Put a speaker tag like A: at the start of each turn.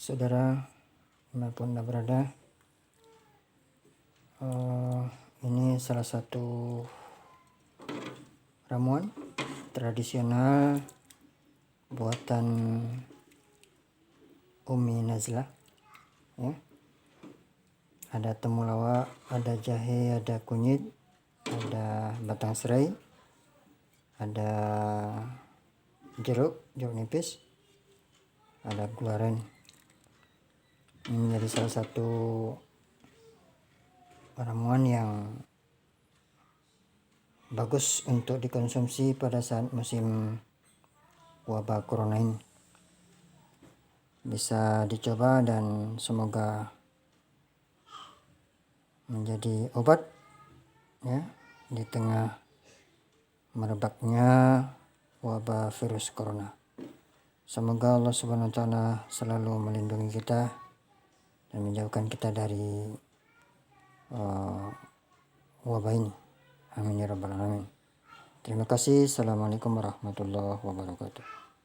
A: Saudara dimanapun Anda berada, ini salah satu ramuan tradisional buatan Umi Nazlah ya. Ada temulawak, ada jahe, ada kunyit, ada batang serai, ada jeruk nipis, ada gula aren. Ini menjadi salah satu ramuan yang bagus untuk dikonsumsi pada saat musim wabah corona ini. Bisa dicoba dan semoga menjadi obat ya di tengah merebaknya wabah virus corona. Semoga Allah Subhanahu wa taala selalu melindungi kita dan menjauhkan kita dari wabah ini. Amin ya rabbal alamin. Terima kasih. Assalamualaikum warahmatullahi wabarakatuh.